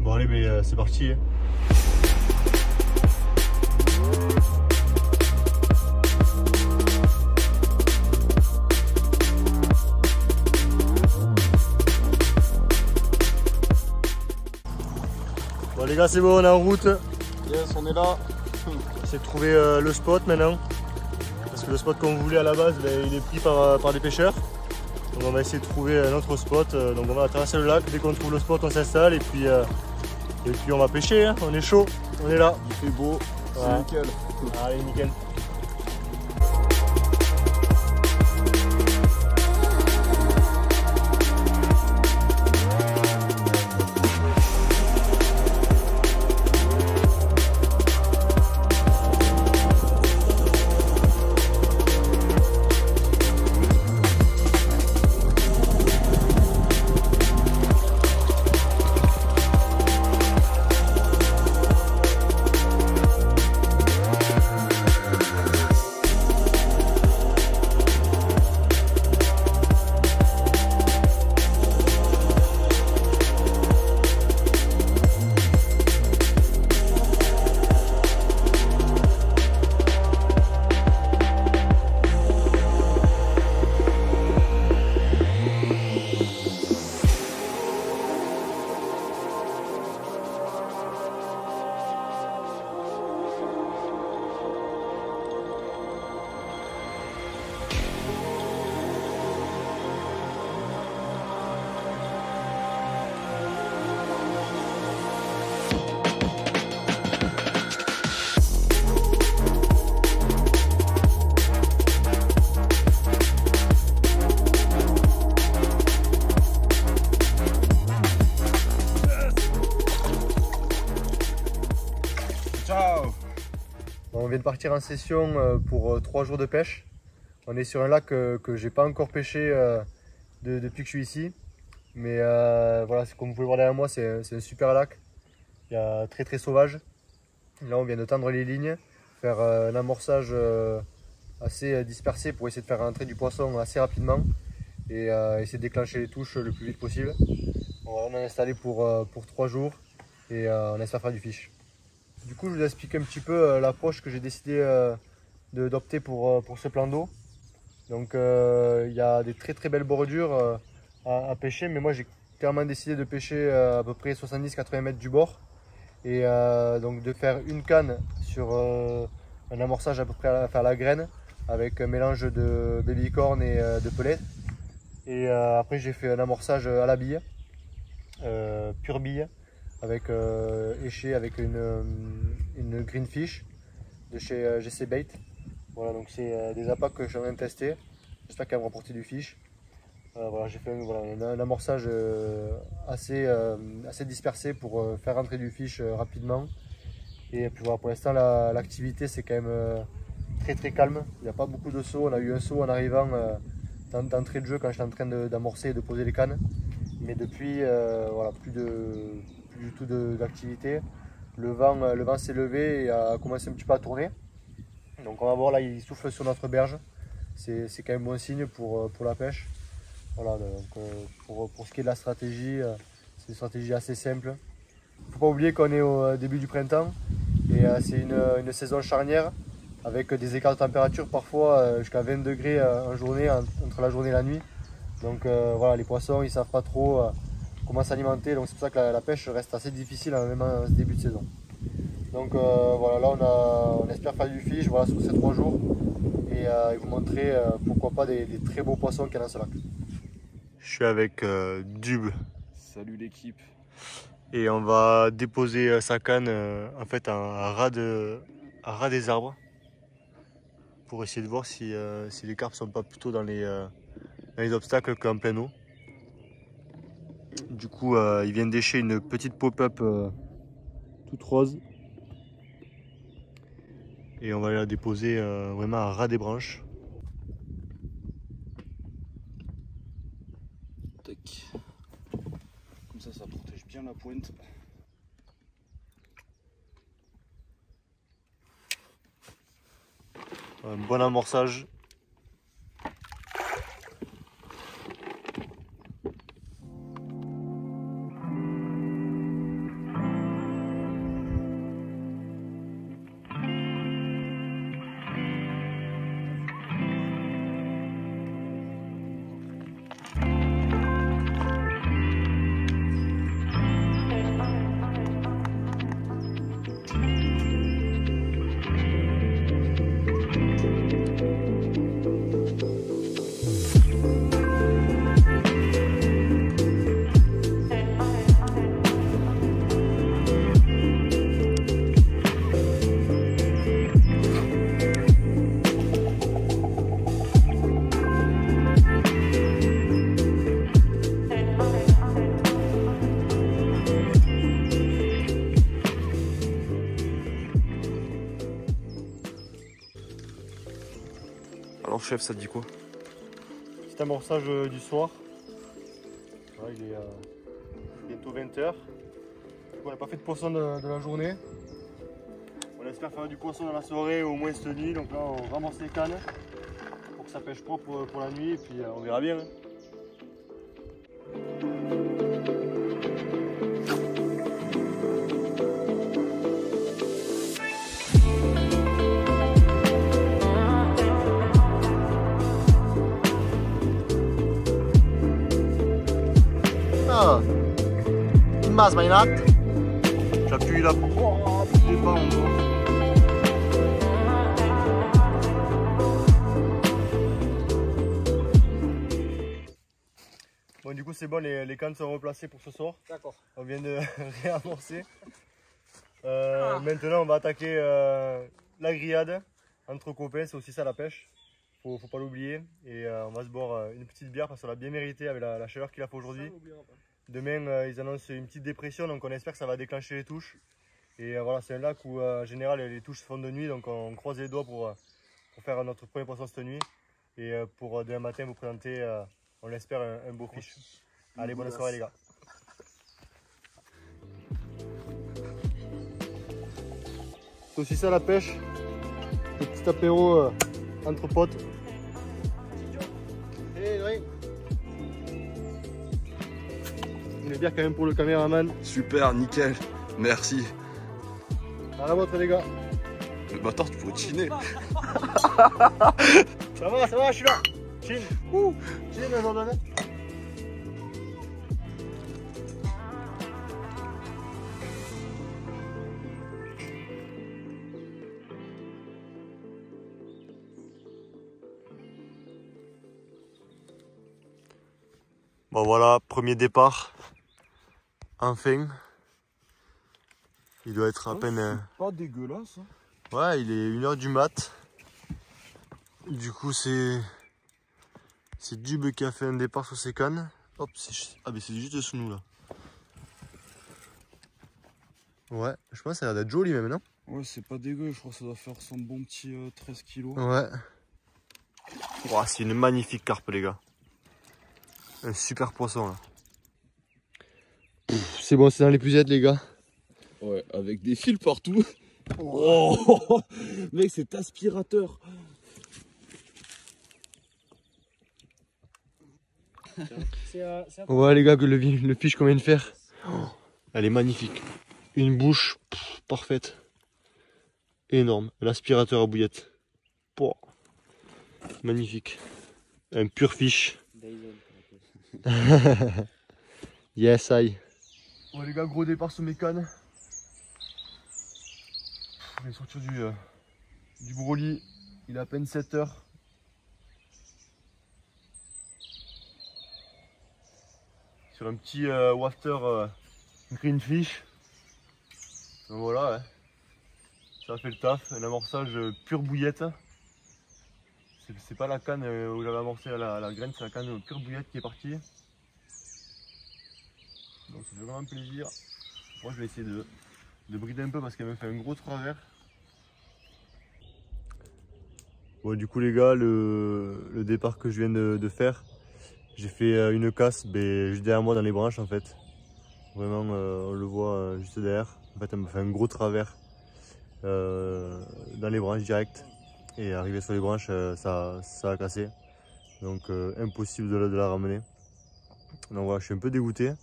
Bon allez, mais c'est parti. Hein. Bon les gars, c'est bon, on est en route. Yes, on est là. On essaie de trouver le spot maintenant. Parce que le spot qu'on voulait à la base, ben, il est pris par des pêcheurs. Donc on va essayer de trouver un autre spot. Donc on va traverser le lac. Dès qu'on trouve le spot, on s'installe et puis on va pêcher. Hein. On est chaud, on est là. Il fait beau, c'est nickel. Allez, nickel. On vient de partir en session pour 3 jours de pêche. On est sur un lac que j'ai pas encore pêché depuis que je suis ici. Mais voilà, comme vous pouvez voir derrière moi, c'est un super lac. Il y a très sauvage. Là on vient de tendre les lignes, faire un amorçage assez dispersé pour essayer de faire rentrer du poisson assez rapidement et essayer de déclencher les touches le plus vite possible. Bon, on est installé pour 3 jours et on espère faire du fish. Du coup, je vous explique un petit peu l'approche que j'ai décidé d'opter pour ce plan d'eau. Donc, il y a des très belles bordures à pêcher, mais moi j'ai clairement décidé de pêcher à peu près 70-80 mètres du bord et donc de faire une canne sur un amorçage à peu près à la graine avec un mélange de babycorn et de pellet. Et après, j'ai fait un amorçage à la bille, pure bille, avec éché avec une greenfish de chez GC Bait. Voilà, donc c'est des appâts que je suis en train de tester. J'espère qu'elles vont rapporter du fish. Voilà, j'ai fait un amorçage assez dispersé pour faire rentrer du fish rapidement. Et puis voilà, pour l'instant l'activité c'est quand même très calme. Il n'y a pas beaucoup de sauts. On a eu un saut en arrivant d'entrée de jeu quand j'étais en train d'amorcer et de poser les cannes. Mais depuis, voilà, plus du tout d'activité. Le vent s'est levé et a commencé un petit peu à tourner. Donc on va voir, là il souffle sur notre berge. C'est quand même bon signe pour la pêche. Voilà, donc, pour ce qui est de la stratégie, c'est une stratégie assez simple. Il ne faut pas oublier qu'on est au début du printemps et c'est une saison charnière avec des écarts de température parfois jusqu'à 20 degrés en journée, entre la journée et la nuit. Donc voilà, les poissons ils ne savent pas trop comment s'alimenter, donc c'est pour ça que la pêche reste assez difficile même en ce début de saison. Donc voilà, là on espère faire du fish voilà, sur ces 3 jours et vous montrer pourquoi pas des très beaux poissons qu'il y a dans ce lac. Je suis avec Dub. Salut l'équipe. Et on va déposer sa canne en fait à ras des arbres pour essayer de voir si les carpes ne sont pas plutôt dans les obstacles qu'en pleine eau. Du coup, ils viennent d'écher une petite pop-up toute rose. Et on va la déposer vraiment à ras des branches. Tac. Comme ça protège bien la pointe. Un bon amorçage. Alors chef, ça te dit quoi? Petit amorçage du soir. Voilà, il est bientôt 20 h. On n'a pas fait de poisson de la journée. On espère faire du poisson dans la soirée, au moins cette nuit. Donc là, on ramasse les cannes pour que ça pêche propre pour la nuit. Et puis on verra bien. Hein. Mas mainat. J'appuie là. Oh, il est pas encore. Bon, du coup, c'est bon, les cannes sont replacées pour ce soir. D'accord. On vient de réamorcer. Maintenant, on va attaquer la grillade entre copains. C'est aussi ça la pêche. Faut pas l'oublier. Et on va se boire une petite bière parce qu'on l'a bien mérité avec la chaleur qu'il a fait aujourd'hui. Demain, ils annoncent une petite dépression, donc on espère que ça va déclencher les touches. Et voilà, c'est un lac où en général les touches se font de nuit, donc on croise les doigts pour faire notre premier poisson cette nuit. Et pour demain matin vous présenter, on l'espère, un beau fiche. Allez, bonne soirée les gars. C'est aussi ça la pêche, le petit apéro entre potes. Hey, oui. Une bière quand même pour le caméraman. Super, nickel, merci. À la vôtre les gars. Le bâtard, tu pourrais chiner. Ça va, je suis là. Chin. Chin, Jordan. Bon voilà, premier départ. Enfin. Il doit être à peine... Pas dégueulasse. Ouais, il est 1 h du mat. Du coup, c'est Dub qui a fait un départ sur ses cannes. Hop, ah mais c'est juste sous nous là. Ouais, je pense que ça a l'air d'être joli même, non? Ouais, c'est pas dégueu, je crois que ça doit faire son bon petit 13 kg. Ouais. Wow, c'est une magnifique carpe les gars. Un super poisson là. C'est bon, c'est dans l'épuisette les gars. Ouais, avec des fils partout. Oh, mec, c'est aspirateur. Ouais les gars, que le fiche qu'on vient de faire. Oh, elle est magnifique. Une bouche parfaite. Énorme. L'aspirateur à bouillette. Oh, magnifique. Un pur fiche. Yes, I. Bon les gars, gros départ sur mes cannes. On est sorti du Broly. Il est à peine 7 h. Sur un petit wafter greenfish. Donc voilà, ouais. Ça a fait le taf. Un amorçage pure bouillette. C'est pas la canne où j'avais amorcé la graine, c'est la canne pure bouillette qui est partie. Donc ça fait vraiment plaisir. Moi je vais essayer de brider un peu parce qu'elle me fait un gros travers. Bon du coup les gars, le départ que je viens de faire, j'ai fait une casse juste derrière moi dans les branches en fait. Vraiment on le voit juste derrière. En fait elle me fait un gros travers dans les branches direct. Et arrivé sur les branches, ça a cassé. Donc impossible de la ramener. Donc voilà, je suis un peu dégoûté.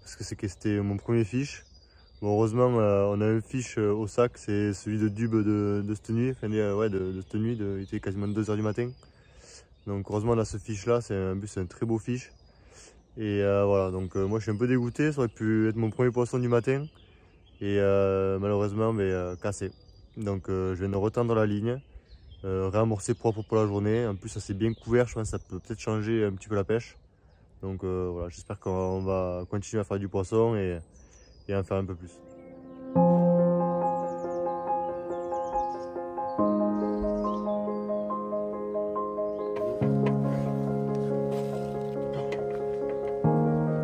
Parce que c'était mon premier fiche. Bon, heureusement, on a un fiche au sac. C'est celui de Dub de cette nuit. Enfin, ouais, de cette nuit. Il était quasiment 2 h du matin. Donc heureusement, on a ce fiche là. C'est un très beau fiche. Et voilà, donc moi je suis un peu dégoûté. Ça aurait pu être mon premier poisson du matin. Et malheureusement, cassé. Donc je viens de retendre la ligne. Réamorcer propre pour la journée. En plus ça s'est bien couvert, je pense que ça peut peut-être changer un petit peu la pêche. Donc voilà, j'espère qu'on va continuer à faire du poisson et en faire un peu plus.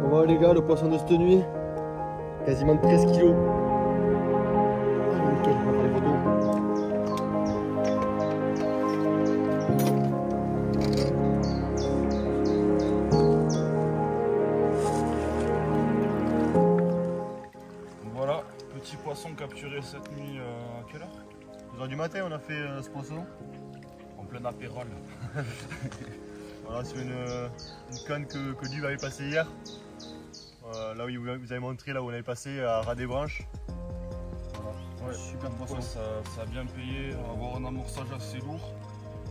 Voilà les gars, le poisson de cette nuit, quasiment 13 kg. Ah, nickel, on va faire les photos. petit poisson capturé cette nuit à quelle heure? 2h du matin, on a fait ce poisson. En plein apérole. Voilà, sur une canne que Duve avait passée hier. Là où vous avez montré, là où on avait passé à ras des branches. Voilà. Ouais, Super poisson. Ouais, ça a bien payé, avoir un amorçage assez lourd.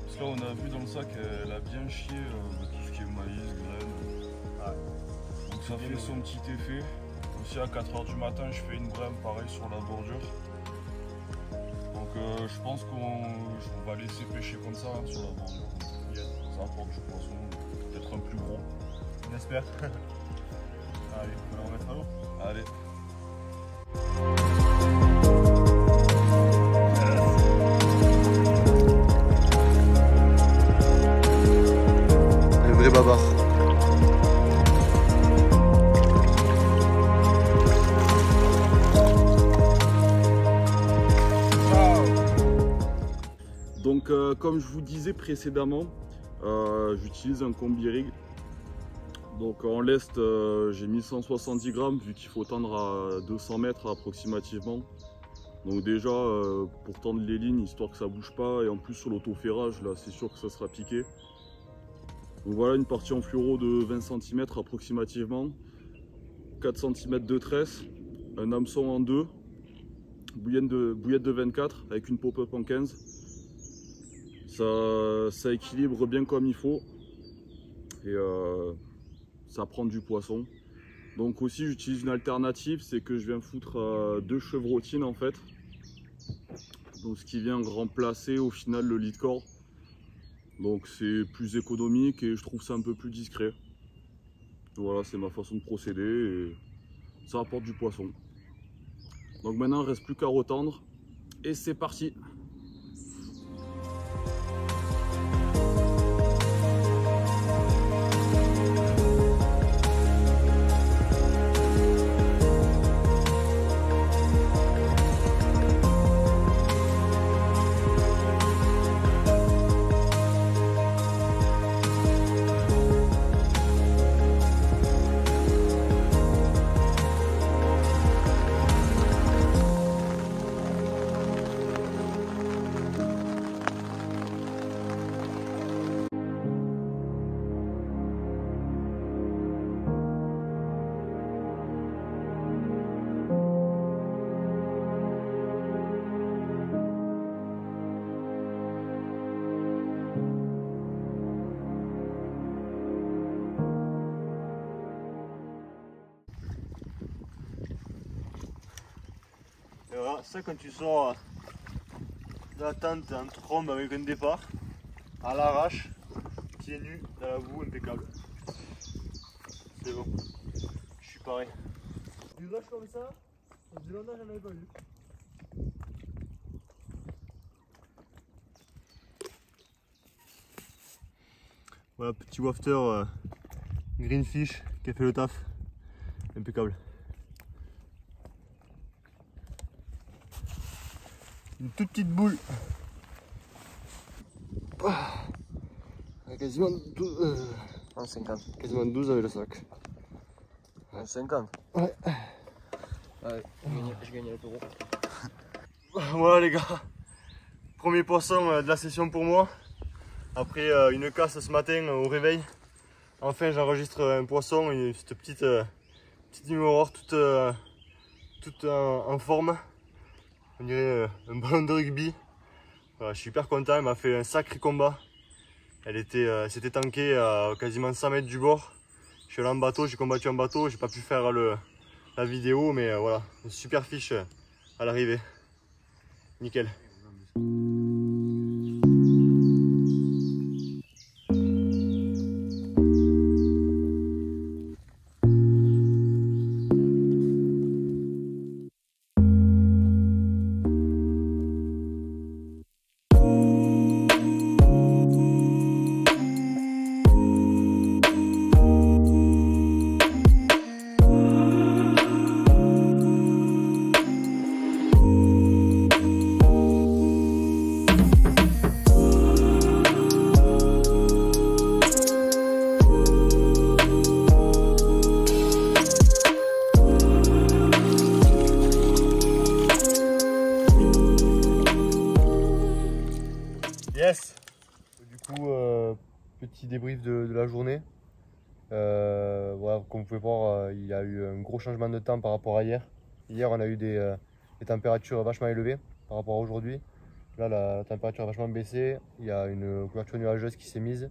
Parce que là on a vu dans le sac, elle a bien chié tout ce qui est maïs, graines. Ouais. Donc ça fait son petit effet. Aussi à 4h du matin, je fais une brème pareil sur la bordure. Donc je pense qu'on va laisser pêcher comme ça hein, sur la bordure. Yes. Ça apporte du poisson, peut-être un plus gros. On espère. Allez, on va la remettre à l'eau. Allez. Un vrai bavard. Donc comme je vous disais précédemment, j'utilise un combi rig. Donc en lest j'ai mis 170 grammes vu qu'il faut tendre à 200 mètres approximativement. Donc déjà pour tendre les lignes histoire que ça bouge pas et en plus sur l'autoferrage là c'est sûr que ça sera piqué. Donc voilà une partie en fluoro de 20 cm approximativement, 4 cm de tresse, un hameçon en 2, bouillette de 24 avec une pop-up en 15. Ça équilibre bien comme il faut et ça prend du poisson. Donc aussi j'utilise une alternative, c'est que je viens foutre 2 chevrotines en fait. Donc ce qui vient remplacer au final le lead core. Donc c'est plus économique et je trouve ça un peu plus discret. Voilà, c'est ma façon de procéder et ça apporte du poisson. Donc maintenant il ne reste plus qu'à retendre et c'est parti. Et voilà, ça quand tu sors de la tente en trombe avec un départ, à l'arrache, pieds nus, dans la boue, impeccable. C'est bon, je suis pareil. Du lâche comme ça, ça faisait longtemps que j'en avais pas vu. Voilà, petit wafter greenfish qui a fait le taf, impeccable. Une toute petite boule. Quasiment 12, 50. quasiment 12 avec le sac. 50. Ouais. Ouais, je gagne le taureau. Voilà les gars, premier poisson de la session pour moi. Après une casse ce matin au réveil, enfin j'enregistre un poisson, cette petite Aurore toute en forme. On dirait un ballon de rugby. Voilà, je suis hyper content, elle m'a fait un sacré combat. Elle s'était tankée à quasiment 100 mètres du bord. Je suis allé en bateau, j'ai combattu en bateau, j'ai pas pu faire la vidéo, mais voilà, une super fiche à l'arrivée. Nickel. petit débrief de la journée. Voilà, comme vous pouvez voir, il y a eu un gros changement de temps par rapport à hier. Hier, on a eu des températures vachement élevées par rapport à aujourd'hui. Là, la température a vachement baissé. Il y a une couverture nuageuse qui s'est mise.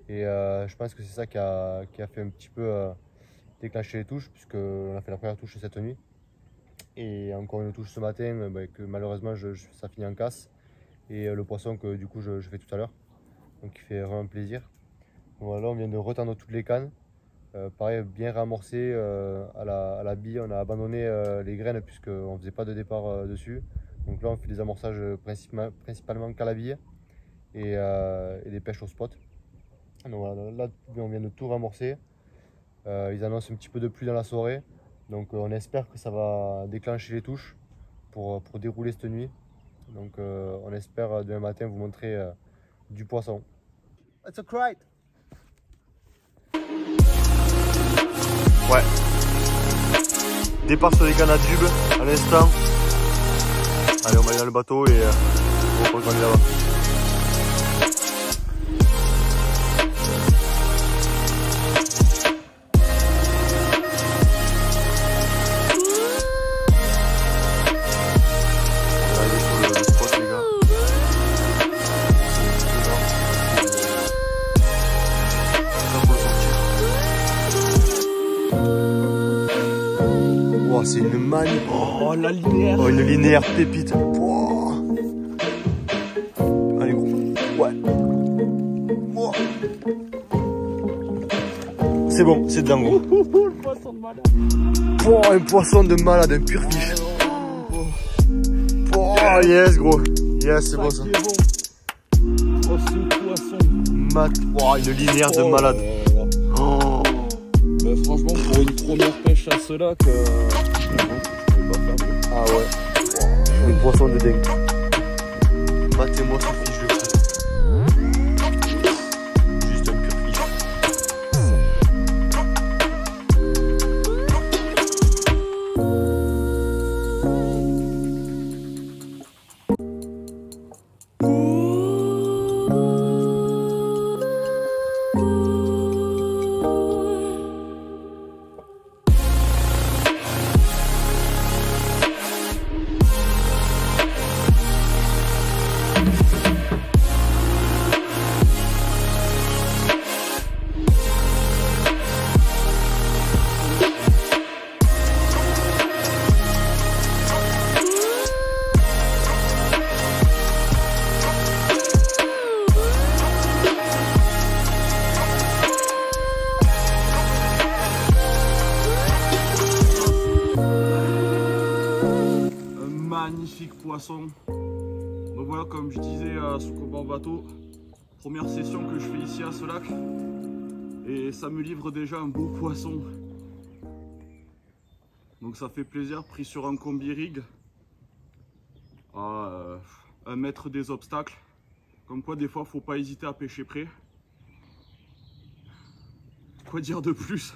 Et je pense que c'est ça qui a fait un petit peu déclencher les touches, puisqu'on a fait la première touche cette nuit. Et encore une touche ce matin, que malheureusement ça finit en casse. Et le poisson que du coup je fais tout à l'heure. Donc il fait vraiment plaisir. Voilà, on vient de retendre toutes les cannes. Pareil, bien ramorcé à la bille. On a abandonné les graines puisqu'on ne faisait pas de départ dessus. Donc là on fait des amorçages principalement qu'à la bille et des pêches au spot. Donc voilà, là on vient de tout ramorcer. Ils annoncent un petit peu de pluie dans la soirée. Donc on espère que ça va déclencher les touches pour dérouler cette nuit. Donc on espère demain matin vous montrer du poisson. It's a crate. Ouais. Départ sur les cannes à tubes à l'instant. Allez, on va aller dans le bateau et on va rejoindre là-bas. C'est une manne. Oh, la linéaire. Oh, une linéaire pépite. Oh. Allez, gros. Ouais. Oh. C'est bon, c'est dedans, gros. Le poisson de malade. Oh, un poisson de malade, un pur fiche. Oh, yes, gros. Yes, c'est bon ça. Oh, ce poisson. Mat. Oh, une linéaire de malade. Oh. Bah, franchement, pour une première pêche à ce lac, je pouvais pas faire mieux. Ah ouais. Oh, un poisson de dingue. Matez-moi ce fiche de fou. Juste un pur fiche. Magnifique poisson. Donc voilà, comme je disais à Sukuba bateau, première session que je fais ici à ce lac et ça me livre déjà un beau poisson. Donc ça fait plaisir, pris sur un combi rig à 1 mètre des obstacles. Comme quoi des fois faut pas hésiter à pêcher près. Quoi dire de plus?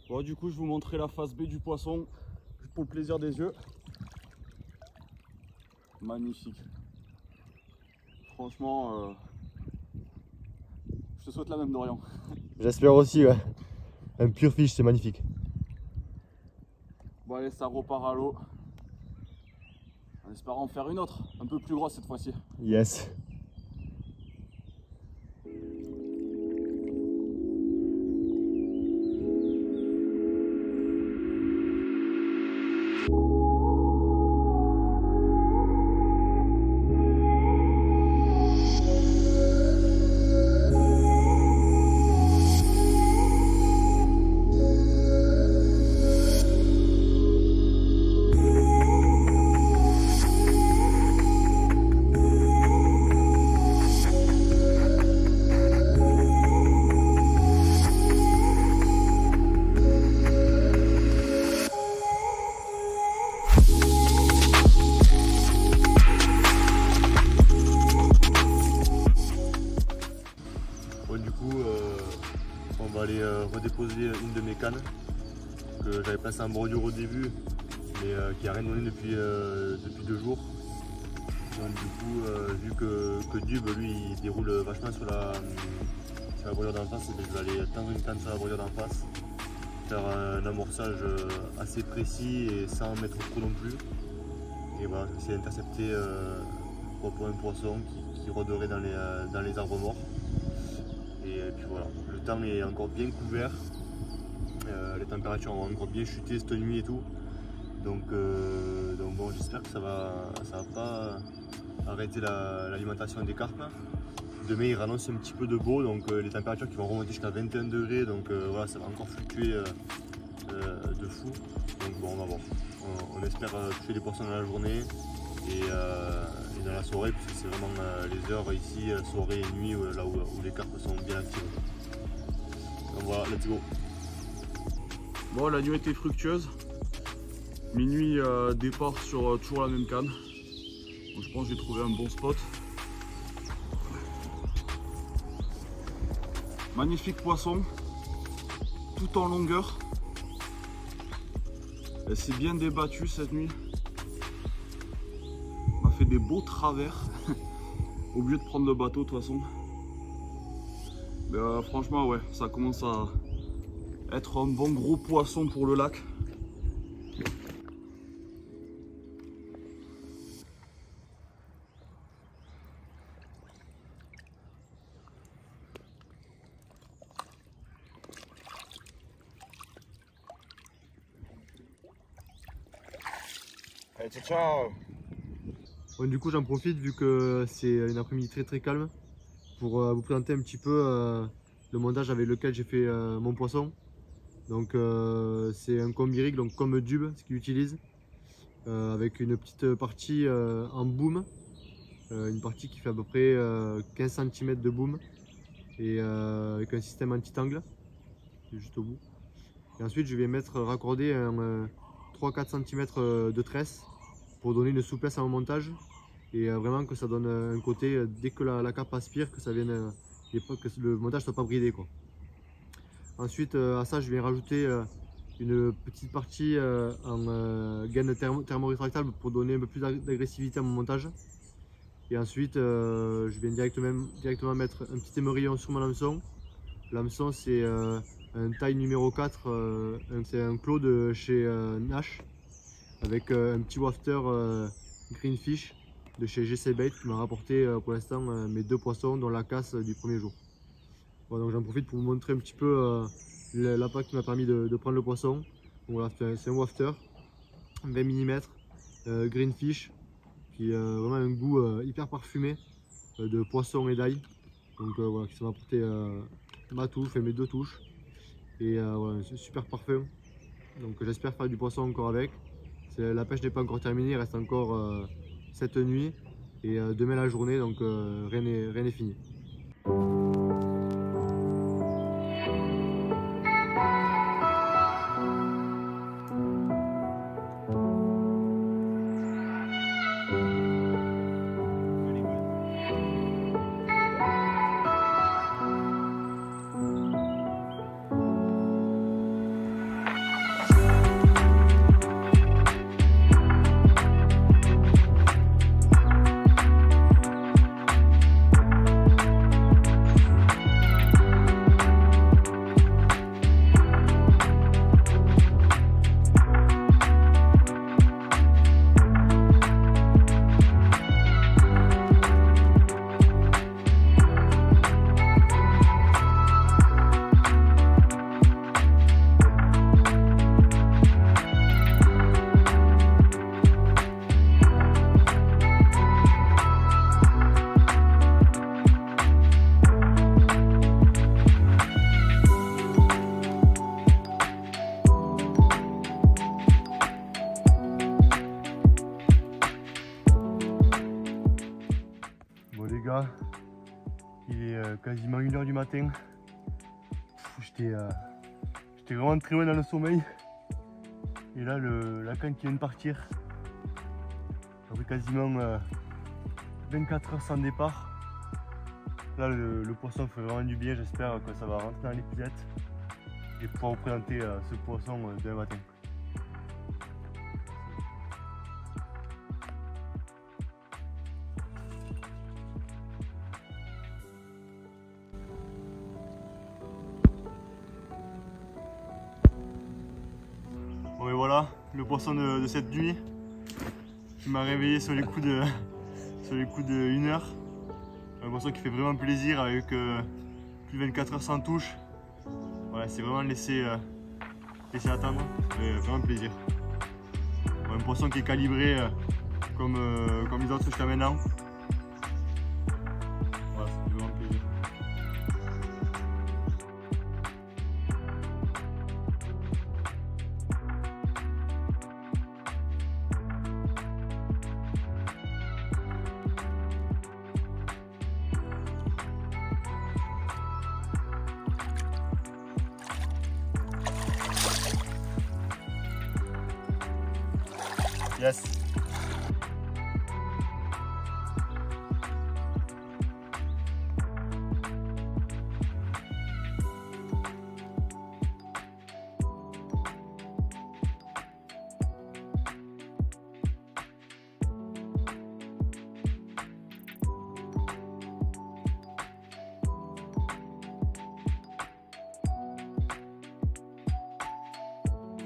Bon, du coup, je vous montrerai la face B du poisson, pour le plaisir des yeux. Magnifique. Franchement, je te souhaite la même, Dorian. J'espère aussi, ouais. Un pur fiche, c'est magnifique. Bon, allez, ça repart à l'eau. En espérant en faire une autre, un peu plus grosse cette fois-ci. Yes. On va aller redéposer une de mes cannes que j'avais placée en bordure au début mais qui n'a rien donné depuis 2 jours. Donc du coup, vu que Dub, lui, il déroule vachement sur la bordure d'en face, je vais aller tendre une canne sur la bordure d'en face, faire un amorçage assez précis et sans mettre trop non plus. Et voilà, je vais essayer d'intercepter pour un poisson qui rôderait dans les arbres morts. Et puis voilà, le temps est encore bien couvert, les températures ont encore bien chuté cette nuit et tout. Donc bon, j'espère que ça va pas arrêter l'alimentation des carpes. Demain il annonce un petit peu de beau, donc les températures qui vont remonter jusqu'à 21 degrés, donc voilà, ça va encore fluctuer de fou. Donc bon, on va voir. On espère toucher des poissons dans la journée et dans la soirée, puisque c'est vraiment les heures ici, soirée et nuit, là où les carpes sont bien actives. Donc voilà, let's go. Bon, la nuit était fructueuse. Minuit, départ sur toujours la même canne. Donc, je pense que j'ai trouvé un bon spot. Magnifique poisson, tout en longueur. Elle s'est bien débattue cette nuit. On a fait des beaux travers. Obligé de prendre le bateau de toute façon. Mais, franchement, ouais, ça commence à être un bon gros poisson pour le lac. Allez, ciao, ciao. Bon, du coup j'en profite vu que c'est une après-midi très calme pour vous présenter un petit peu le montage avec lequel j'ai fait mon poisson. Donc c'est un combi rig, donc comme Dub, ce qu'il utilise, avec une petite partie en boom, une partie qui fait à peu près 15 cm de boom et avec un système anti-tangle juste au bout. Et ensuite je vais raccorder un 3-4 cm de tresse pour donner une souplesse à mon montage et vraiment que ça donne un côté, dès que la carpe aspire, que ça vienne, que le montage ne soit pas bridé, quoi. Ensuite à ça je vais rajouter une petite partie en gaine thermo-rétractable pour donner un peu plus d'agressivité à mon montage. Et ensuite je viens directement mettre un petit émerillon sur mon hameçon. L'hameçon c'est un taille numéro 4, c'est un clos de chez Nash, avec un petit wafter Greenfish de chez GC Bait qui m'a rapporté pour l'instant mes 2 poissons, dont la casse du premier jour. Voilà, donc j'en profite pour vous montrer un petit peu l'appât qui m'a permis de prendre le poisson. Donc voilà, c'est un wafter 20 mm Greenfish qui a vraiment un goût hyper parfumé de poisson et d'ail. Donc voilà, ça m'a apporté ma touche et mes 2 touches. Et voilà, c'est super parfum. Donc j'espère faire du poisson encore avec. La pêche n'est pas encore terminée, il reste encore cette nuit et demain la journée, donc rien n'est fini. Gars, il est quasiment 1 h du matin. J'étais vraiment très loin dans le sommeil. Et là, la canne qui vient de partir. Ça fait quasiment 24 heures sans départ. Là, le poisson fait vraiment du bien. J'espère que ça va rentrer dans l'épisette et pouvoir vous présenter ce poisson demain matin. le poisson de cette nuit qui m'a réveillé sur les coups de 1 heure. Un poisson qui fait vraiment plaisir avec plus de 24 heures sans touche. Voilà, c'est vraiment laissé attendre, mais vraiment plaisir. Un poisson qui est calibré comme les autres jusqu'à maintenant. Voilà, ça fait vraiment plaisir. Yes.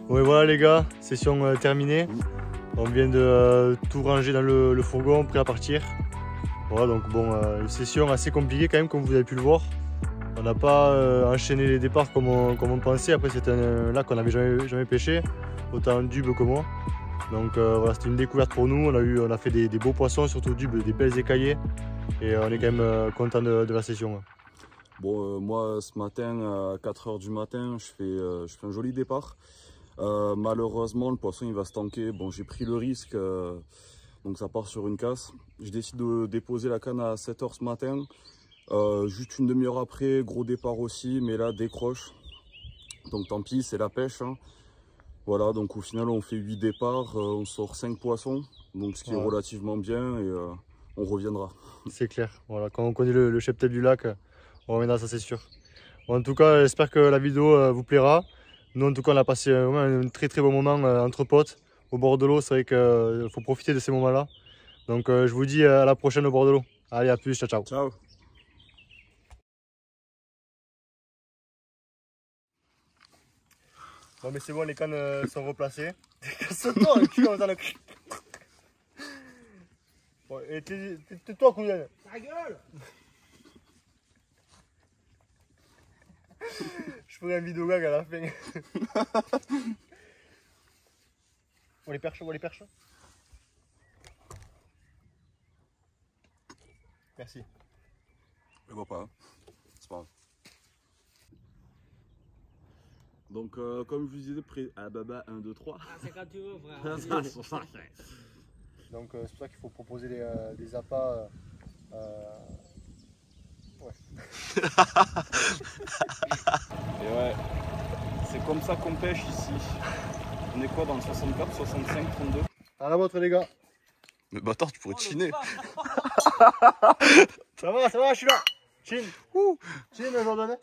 Ouais, voilà les gars, session terminée. On vient de tout ranger dans le fourgon, prêt à partir. Voilà, donc bon, une session assez compliquée quand même, comme vous avez pu le voir. On n'a pas enchaîné les départs comme on pensait. Après, c'était un lac qu'on n'avait jamais pêché, autant Dube que moi. Donc voilà, c'était une découverte pour nous. On a fait des beaux poissons, surtout Dube, des belles écaillées. Et on est quand même content de la session. Bon, moi, ce matin, à 4 h du matin, je fais un joli départ. Malheureusement, le poisson il va se tanker. Bon, j'ai pris le risque, donc ça part sur une casse. Je décide de déposer la canne à 7 h ce matin. Juste une demi-heure après, gros départ aussi, mais là décroche. Donc tant pis, c'est la pêche. Hein. Voilà, donc au final on fait 8 départs, on sort 5 poissons, donc ce qui est relativement bien et on reviendra. C'est clair, voilà, quand on connaît le cheptel du lac, on reviendra, ça c'est sûr. Bon, en tout cas, j'espère que la vidéo vous plaira. Nous en tout cas on a passé vraiment un très bon moment entre potes au bord de l'eau. C'est vrai qu'il faut profiter de ces moments là. Donc je vous dis à la prochaine au bord de l'eau. Allez, à plus, ciao ciao. Ciao. Bon mais c'est bon, les cannes sont replacées. Casse-toi le cul en faisant le cul. Bon, et tais-toi cousin. Ta gueule. Je ferai un vidéo gag à la fin. On les perche, Merci. Je vois pas, c'est pas grave. Donc comme je vous disais, 1, 2, 3. Ah, c'est quand tu veux, frère. Donc c'est pour ça qu'il faut proposer des appâts. Ouais. Et ouais, c'est comme ça qu'on pêche ici. On est quoi dans le 64, 65, 32? À la vôtre les gars. Mais bâtard, tu pourrais te chiner. Ça va, je suis là. Chin. Chin, Jordan.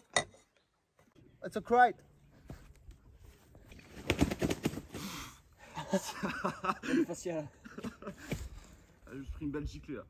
It's a crate. Facile. J'ai pris une belle giclée là.